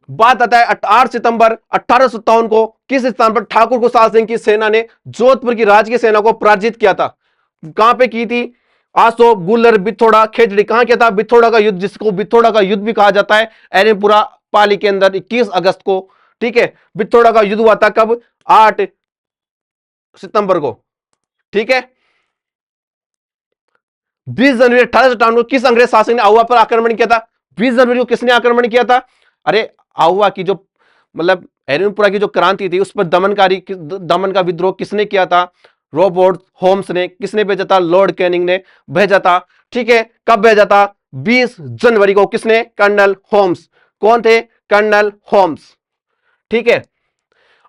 बात आता है 8 सितंबर 1857 को किस स्थान पर ठाकुर कुशाल सिंह की सेना ने जोधपुर की राजकीय सेना को पराजित किया था? कहां पे की थी? आसो, गुल्लर, बिथोड़ा, खेजड़ी। कहां किया था? बिथोड़ा का युद्ध, जिसको बिथोड़ा का युद्ध भी कहा जाता है, एरनपुरा पाली के अंदर 21 अगस्त को। ठीक है, बिथोड़ा का युद्ध हुआ था कब? 8 सितंबर को। ठीक है, 20 जनवरी 1857 को किस अंग्रेज शासक ने आहुआ पर आक्रमण किया था? 20 जनवरी को किसने आक्रमण किया था? अरे आहुआ की जो, मतलब एरनपुरा की जो क्रांति थी उस पर दमन का विद्रोह किसने किया था? रॉबर्ट होम्स ने। किसने भेजा था? लॉर्ड कैनिंग ने भेजा था। ठीक है, कब भेजा था? 20 जनवरी को। किसने? Colonel Holmes. कौन थे? Colonel Holmes. ठीक है,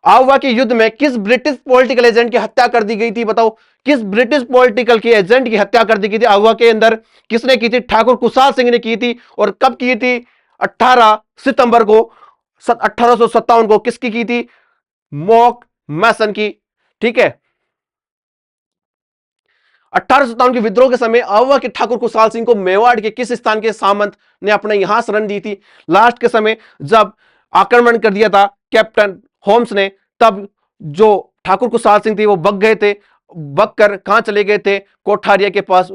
आहुआ के युद्ध में किस ब्रिटिश पॉलिटिकल एजेंट की हत्या कर दी गई थी? बताओ किस ब्रिटिश पॉलिटिकल के एजेंट की हत्या कर दी गई थी आहुआ के अंदर? किसने की थी? ठाकुर कुशाल सिंह ने की थी। और कब की थी? 18 सितंबर को 1857 को। किसकी की थी? मॉक मैसन की। ठीक है, 1857 के विद्रोह के समय आहुआ के ठाकुर कुशाल सिंह को मेवाड़ के किस स्थान के सामंत ने अपने यहां शरण दी थी? लास्ट के समय जब आक्रमण कर दिया था कैप्टन होम्स ने, तब जो ठाकुर कुशाल सिंह थे वो बग गए थे। बग कर कहां चले गए थे? कोठारिया के पास।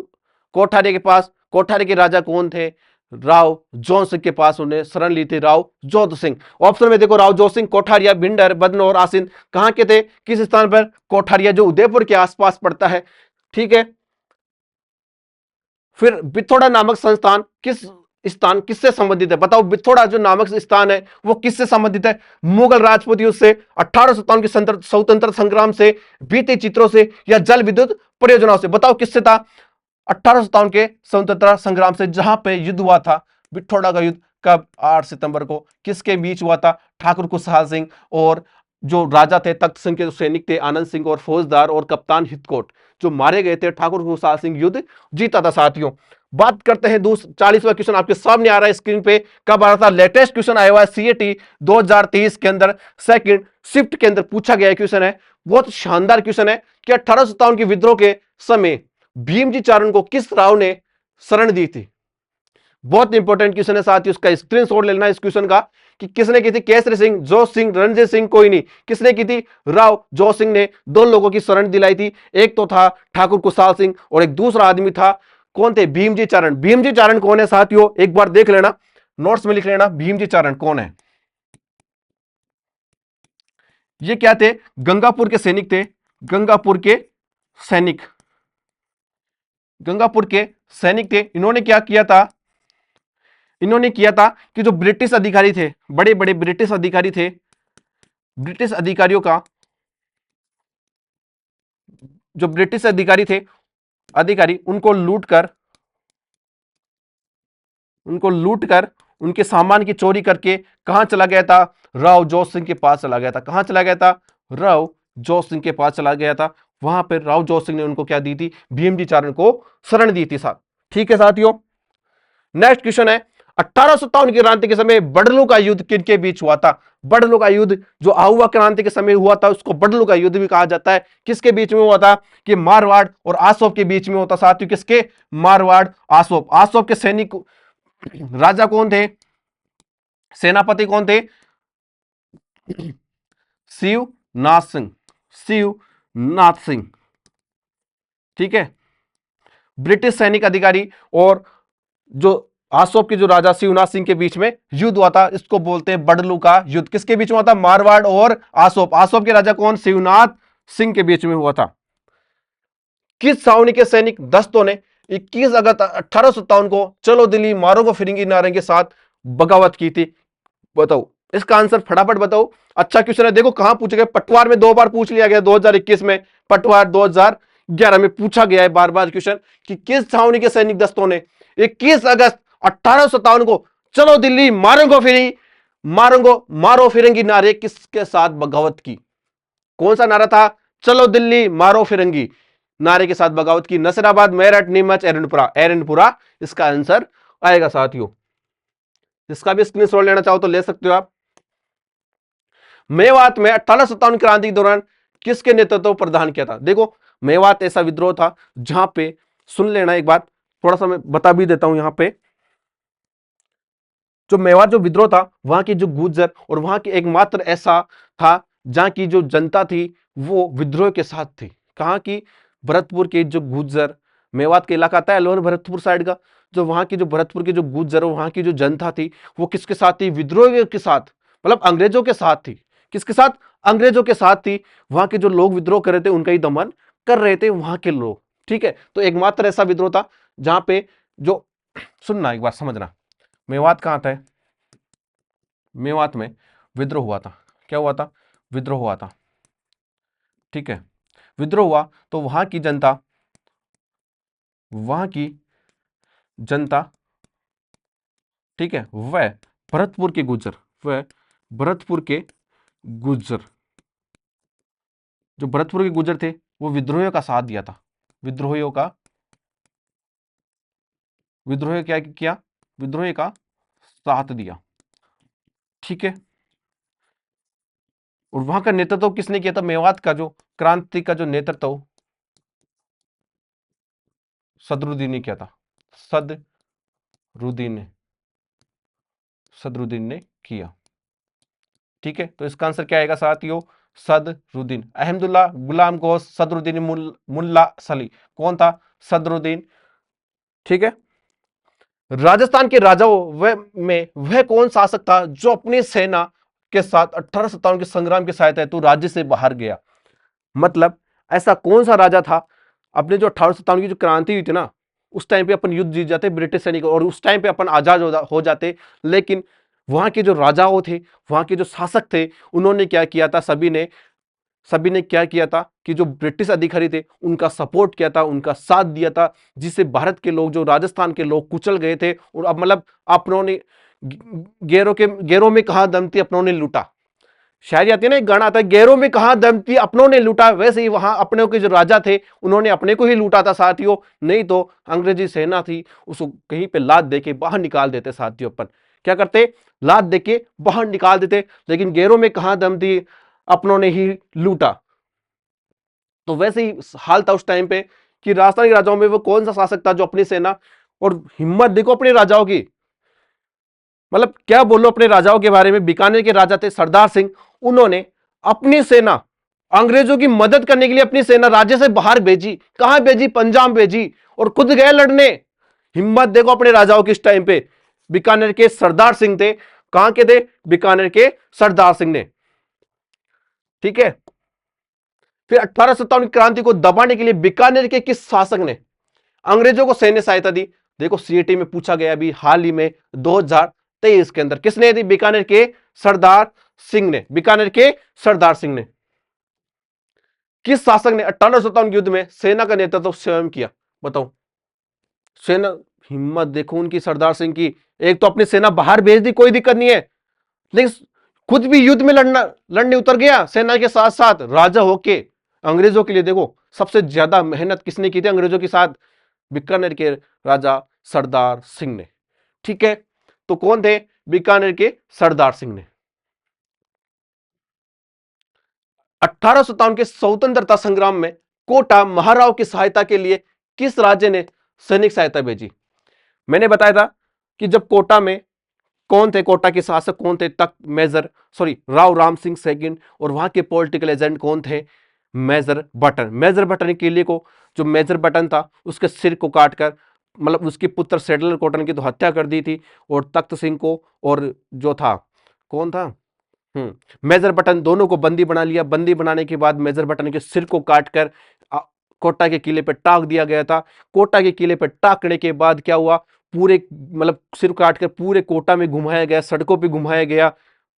कोठारिया के पास, कोठारिया के राजा कौन थे? राव जोन सिंह के पास उन्हें शरण ली थी, राव जोध सिंह। ऑप्शन में देखो राव जोध सिंह, कोठारिया, भिंडर, बदनौर, आसिन। कहां के थे? किस स्थान पर? कोठारिया, जो उदयपुर के आसपास पड़ता है। ठीक है, फिर बिथोड़ा नामक संस्थान स्थान किससे संबंधित है? बताओ, बिथोड़ा जो नामक स्थान है वो किससे संबंधित है? मुगल राजपूत युद्ध से, 1857 के स्वतंत्र संग्राम से, बीते चित्रों से, या जल विद्युत परियोजनाओं से? बताओ किससे था? 1857 के स्वतंत्रता संग्राम से, जहां पे युद्ध हुआ था बिथोड़ा का युद्ध। कब? 8 सितंबर को। किसके बीच हुआ था? ठाकुर खुशहाल सिंह और जो राजा थे, तख्त सिंह के जो सैनिक थे, आनंद सिंह और फौजदार और कप्तान हितकोट, जो मारे गए थे। ठाकुर खुशहाल सिंह युद्ध जीता था साथियों। बात करते हैं 40वां क्वेश्चन आपके सामने आ रहा है स्क्रीन पे। कब आ रहा था? लेटेस्ट क्वेश्चन आया हुआ है सीएटी 2023 के अंदर, सेकंड शिफ्ट के अंदर पूछा गया क्वेश्चन है। बहुत शानदार क्वेश्चन है कि 1857 के विद्रोह के समय भीमजी चारण को किस राव ने शरण दी थी? बहुत इंपॉर्टेंट क्वेश्चन है साथियों, उसका स्क्रीनशॉट लेना इस क्वेश्चन का कि किसने की थी? केसरी सिंह, जोश सिंह, रणजीत सिंह, कोई नहीं। किसने की थी? राव जोश सिंह ने दोनों लोगों की शरण दिलाई थी। एक तो था ठाकुर खुशहाल सिंह और एक दूसरा आदमी था, कौन थे? भीमजी चारण। भीमजी चारण कौन है साथियों? एक बार देख लेना, नोट्स में लिख लेना, भीमजी चारण कौन है। ये क्या थे? गंगापुर के सैनिक थे। गंगापुर के सैनिक, गंगापुर के सैनिक थे। इन्होंने क्या किया था? इन्होंने किया था कि जो ब्रिटिश अधिकारी थे, बड़े बड़े ब्रिटिश अधिकारी थे, ब्रिटिश अधिकारियों का, जो ब्रिटिश अधिकारी थे, अधिकारी उनको लूट कर उनके सामान की चोरी करके कहां चला गया था? राव जोश सिंह के पास चला गया था। कहां चला गया था? राव जोश सिंह के पास चला गया था। वहां पर राव जोश सिंह ने उनको क्या दी थी? भीमजी चारण को शरण दी थी साथ। ठीक है साथियों, नेक्स्ट क्वेश्चन है 1857 की क्रांति के समय बडलू का युद्ध किनके बीच हुआ था? बडलू का युद्ध जो आहुआ क्रांति के समय हुआ था उसको बडलू का युद्ध भी कहा जाता है। किसके बीच में हुआ था? कि मारवाड़ और आसोम के बीच में होता साथियों। किसके? मारवाड़, आसोम। आसोम के सैनिक राजा कौन थे? सेनापति कौन थे? शिवनाथ सिंह, शिवनाथ सिंह। ठीक है, ब्रिटिश सैनिक अधिकारी और जो आसोम के जो राजा शिवनाथ सिंह के बीच में युद्ध हुआ था, इसको बोलते हैं बडलू का युद्ध। किसके बीच में हुआ था? मारवाड़ और आसोम। आसोम के राजा कौन? शिवनाथ सिंह के बीच में हुआ था। किस छावनी के सैनिक दस्तों ने 21 अगस्त 1857 को चलो दिल्ली मारोगे फिरंगी नारे के साथ बगावत की थी? बताओ इसका आंसर, फटाफट बताओ। अच्छा क्वेश्चन है, देखो कहां पूछे गए, पटवार में 2 बार पूछ लिया गया, 2021 में, पटवार 2011 में पूछा गया है बार बार क्वेश्चन कि किस छावनी के सैनिक दस्तों ने 21 अगस्त 1857 को चलो दिल्ली मारो फिरंगी नारे किसके साथ बगावत की? कौन सा नारा था? चलो दिल्ली मारो फिरंगी नारे के साथ बगावत की। नसीराबाद, मेरठ, नीमच, एरनपुरा। एरनपुरा इसका आंसर आएगा साथियों। इसका भी स्क्रीनशॉट लेना चाहो तो ले सकते हो आप। मेवात में 1857 क्रांति के दौरान किसके नेतृत्व प्रदान किया था? देखो मेवात ऐसा विद्रोह था जहां पे, सुन लेना एक बात, थोड़ा सा मैं बता भी देता हूं यहां पे। जो मेवात जो विद्रोह था, वहां की जो गुर्जर और वहां की एकमात्र ऐसा था जहां की जो जनता थी वो विद्रोह के साथ थी। कहां की? भरतपुर के जो गुर्जर, मेवात के इलाका आता है अलवर भरतपुर साइड का, जो वहां की जो भरतपुर के जो गुर्जर, वहां की जो जनता थी वो किसके साथ थी? विद्रोह के साथ, मतलब अंग्रेजों के साथ थी। किसके साथ? अंग्रेजों के साथ थी। वहां के जो लोग विद्रोह कर रहे थे उनका ही दमन कर रहे थे वहां के लोग। ठीक है, तो एकमात्र ऐसा विद्रोह था जहां पे जो, सुनना एक बार समझना, मेवात कहां था? मेवात में विद्रोह हुआ था। क्या हुआ था? विद्रोह हुआ था। ठीक है, विद्रोह हुआ तो वहां की जनता, ठीक है, वह भरतपुर के गुर्जर, वह भरतपुर के गुर्जर, जो भरतपुर के गुर्जर थे वो विद्रोहियों का साथ दिया था। विद्रोहियों का, विद्रोह क्या किया? विद्रोह का साथ दिया। ठीक है, और वहां का नेतृत्व किसने किया था? मेवात का जो क्रांति का जो नेतृत्व सदरुद्दीन ने किया था। सदरुद्दीन ने किया। ठीक है, तो इसका आंसर क्या आएगा साथियों? सदरुद्दीन। अहमदुल्ला, गुलाम गौस, सदरुद्दीन, मुल्ला सली। कौन था? सदरुद्दीन। ठीक है, राजस्थान के राजाओं में वह कौन शासक था जो अपनी सेना के साथ 1857 के संग्राम की सहायता हेतु राज्य से बाहर गया? मतलब ऐसा कौन सा राजा था, अपने जो 1857 की जो क्रांति हुई थी ना उस टाइम पे अपन युद्ध जीत जाते ब्रिटिश सैनिक, और उस टाइम पे अपन आजाद हो जाते। लेकिन वहां के जो राजाओं थे, वहां के जो शासक थे, उन्होंने क्या किया था, सभी ने क्या किया था कि जो ब्रिटिश अधिकारी थे उनका सपोर्ट किया था, उनका साथ दिया था, जिससे भारत के लोग, जो राजस्थान के लोग कुचल गए थे, और अब मतलब अपनों ने गैरों में कहा दम थी अपनों ने लूटा, शायरी आती है ना, एक गाना आता है, गैरों में कहा दम थी अपनों ने लूटा। वैसे ही वहां अपने के जो राजा थे उन्होंने अपने को ही लूटा था साथियों, नहीं तो अंग्रेजी सेना थी उसको कहीं पे लात देके बाहर निकाल देते साथियों। अपन क्या करते, लात देके बाहर निकाल देते, लेकिन गैरों में कहा दम थी अपनों ने ही लूटा। तो वैसे ही हाल था उस टाइम पे कि राजस्थान के राजाओं में वो कौन सा शासक था जो अपनी सेना, और हिम्मत देखो अपने राजाओं की, मतलब क्या बोलो अपने राजाओं के बारे में। बीकानेर के राजा थे सरदार सिंह, उन्होंने अपनी सेना अंग्रेजों की मदद करने के लिए अपनी सेना राज्य से बाहर भेजी। कहां भेजी, पंजाब भेजी, और खुद गए लड़ने। हिम्मत देखो अपने राजाओं की इस टाइम पे। बीकानेर के सरदार सिंह थे, कहां के थे, बीकानेर के सरदार सिंह ने, ठीक है। फिर 1857 की क्रांति को दबाने के लिए बीकानेर के किस शासक ने अंग्रेजों को सैन्य सहायता दी। देखो सीएटी में पूछा गया अभी हाल ही में 2023 के अंदर, किसने दी, बीकानेर के सरदार सिंह ने। बीकानेर के सरदार सिंह ने। किस शासक ने 1857 युद्ध में सेना का नेतृत्व स्वयं किया, बताओ। सेना, हिम्मत देखो उनकी, सरदार सिंह की। एक तो अपनी सेना बाहर भेज दी, कोई दिक्कत नहीं है, लेकिन खुद भी युद्ध में लड़ने उतर गया सेना के साथ साथ, राजा होके अंग्रेजों के लिए। देखो सबसे ज्यादा मेहनत किसने की थी अंग्रेजों के साथ, बीकानेर के राजा सरदार सिंह ने, ठीक है। तो कौन थे, बीकानेर के सरदार सिंह ने। 1857 के स्वतंत्रता संग्राम में कोटा महाराव की सहायता के लिए किस राज्य ने सैनिक सहायता भेजी। मैंने बताया था कि जब कोटा में कौन थे, कोटा के शासक कौन थे, तख्त राव राम सिंह सेकंड, और वहां के पॉलिटिकल एजेंट कौन थे, मेजर बटन। मेजर बटन के लिए को, जो मेजर बटन था उसके सिर को काटकर, मतलब उसके पुत्र सेडलर कॉटन की तो हत्या कर दी थी, और तख्त सिंह को, और जो था कौन था, मेजर बटन, दोनों को बंदी बना लिया। बंदी बनाने के बाद मेजर बटन के सिर को काटकर कोटा के किले पर टाक दिया गया था। कोटा के किले पर टाकने के बाद क्या हुआ, पूरे मतलब सिर काटकर पूरे कोटा में घुमाया गया, सड़कों पे घुमाया गया।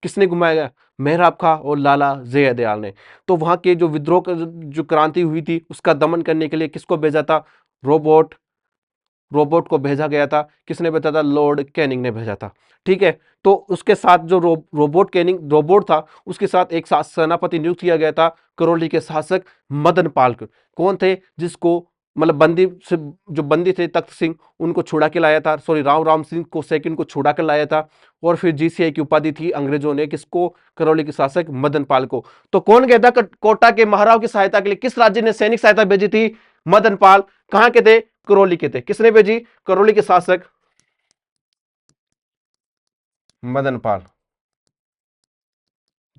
किसने घुमाया गया, मेहराब खां और लाला जयदयाल ने। तो वहां के जो विद्रोह जो क्रांति हुई थी उसका दमन करने के लिए किसको भेजा था, रोबोट को भेजा गया था। किसने भेजा था, लॉर्ड कैनिंग ने भेजा था, ठीक है। तो उसके साथ जो रोबोट था, उसके साथ एक सेनापति नियुक्त किया गया था, करौली के शासक मदन पाल। कौन थे, जिसको मतलब बंदी से, जो बंदी थे तख्त सिंह, उनको छुड़ा के लाया था, राव राम सिंह को सेकंड को छुड़ा के लाया था। और फिर जीसीआई की उपाधि थी अंग्रेजों ने किसको, करौली के शासक मदन पाल को। तो कौन गया था कोटा के महाराव की सहायता के लिए, किस राज्य ने सैनिक सहायता भेजी थी, मदन पाल। कहां के थे, करौली के थे। किसने भेजी, करौली के शासक मदन पाल,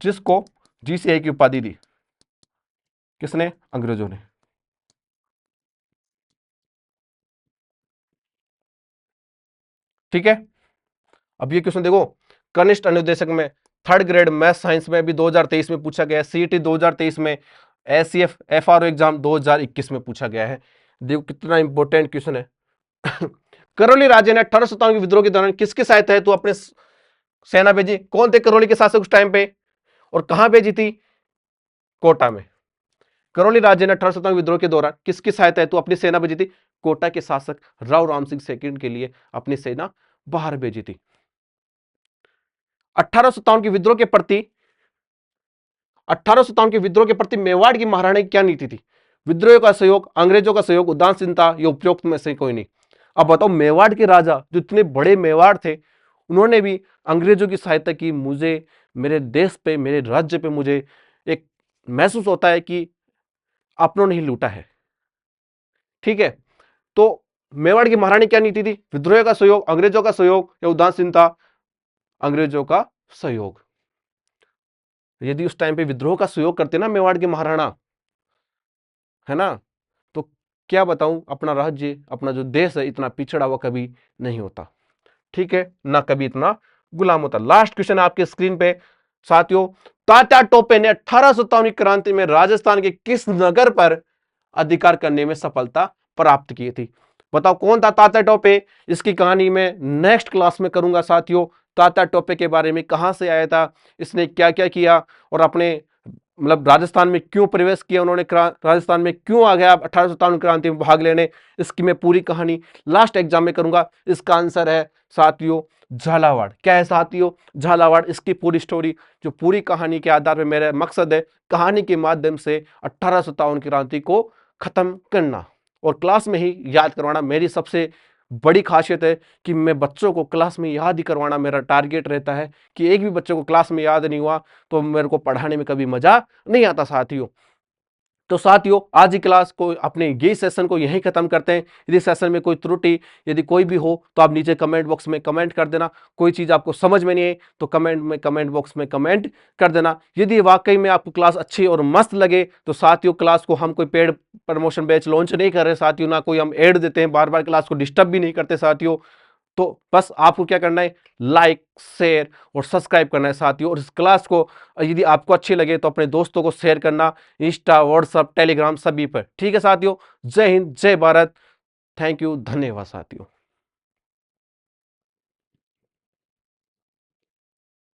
जिसको जीसीआई की उपाधि दी किसने, अंग्रेजों ने, ठीक है। अब ये क्वेश्चन देखो, कनिष्ठ अनुदेशक में थर्ड ग्रेड मैथ साइंस में अभी 2023 में पूछा गया है। सीईटी 2023 में, एससीएफ एफआरओ एग्जाम 2021 में पूछा गया है। देखो कितना इंपॉर्टेंट क्वेश्चन है। करौली राज्य ने 1857 के विद्रोह के दौरान किसके सहायता है तो अपने सेना भेजी। कौन थे करौली के शासक उस टाइम पे, और कहां भेजी थी, कोटा में। करौली राज्य ने 1857 विद्रोह के दौरान किसकी सहायता हेतु अपनी सेना भेजी थी, कोटा के शासक राव राम सिंह सेकंड के लिए अपनी सेना बाहर भेजी थी। 1857 के विद्रोह के प्रति 1857 के विद्रोह के प्रति मेवाड़ की महारानी की क्या नीति थी। विद्रोह का सहयोग, अंग्रेजों का सहयोग, उदासीनता, या उपयुक्त में से कोई नहीं। अब बताओ, मेवाड़ के राजा जो इतने बड़े मेवाड़ थे, उन्होंने भी अंग्रेजों की सहायता की। मुझे मेरे देश पे, मेरे राज्य पे मुझे एक महसूस होता है कि अपनों ने ही लूटा है, ठीक है। तो मेवाड़ की महारानी क्या नीति थी, विद्रोह का सहयोग, अंग्रेजों का सहयोग, या उदासीनता, अंग्रेजों का सहयोग। यदि उस टाइम पे विद्रोह का सहयोग करते ना मेवाड़ के महाराणा, है ना, तो क्या बताऊं, अपना राज्य, अपना जो देश है इतना पिछड़ा हुआ कभी नहीं होता, ठीक है, ना कभी इतना गुलाम होता। लास्ट क्वेश्चन आपके स्क्रीन पे साथियों, तात्या टोपे ने 1857 की क्रांति में राजस्थान के किस नगर पर अधिकार करने में सफलता प्राप्त की थी। बताओ कौन था तात्या टोपे? इसकी कहानी मैं नेक्स्ट क्लास में करूंगा साथियों। तात्या टोपे के बारे में, कहां से आया था, इसने क्या क्या किया, और अपने मतलब राजस्थान में क्यों प्रवेश किया उन्होंने, राजस्थान में क्यों आ गया 1857 क्रांति में भाग लेने, इसकी मैं पूरी कहानी लास्ट एग्जाम में करूंगा। इसका आंसर है साथियों झालावाड़। क्या है साथियों? झालावाड़। इसकी पूरी स्टोरी, जो पूरी कहानी के आधार पर मेरा मकसद है कहानी के माध्यम से 1857 क्रांति को खत्म करना और क्लास में ही याद करवाना मेरी सबसे बड़ी खासियत है कि मैं बच्चों को क्लास में याद ही करवाना मेरा टारगेट रहता है कि एक भी बच्चे को क्लास में याद नहीं हुआ तो मेरे को पढ़ाने में कभी मजा नहीं आता साथियों। तो साथियों आज की क्लास को अपने ये सेशन को यहीं खत्म करते हैं। यदि सेशन में कोई त्रुटि यदि कोई भी हो तो आप नीचे कमेंट बॉक्स में कमेंट कर देना। कोई चीज आपको समझ में नहीं आई तो कमेंट बॉक्स में कमेंट कर देना। यदि वाकई में आपको क्लास अच्छी और मस्त लगे तो साथियों क्लास को हम कोई पेड प्रमोशन बैच लॉन्च नहीं कर रहे साथियों, ना कोई हम एड देते हैं, बार बार क्लास को डिस्टर्ब भी नहीं करते साथियों। तो बस आपको क्या करना है, लाइक शेयर और सब्सक्राइब करना है साथियों। और इस क्लास को यदि आपको अच्छी लगे तो अपने दोस्तों को शेयर करना, इंस्टा व्हाट्सएप टेलीग्राम सभी पर। ठीक है साथियों, जय हिंद जय भारत, थैंक यू, धन्यवाद साथियों।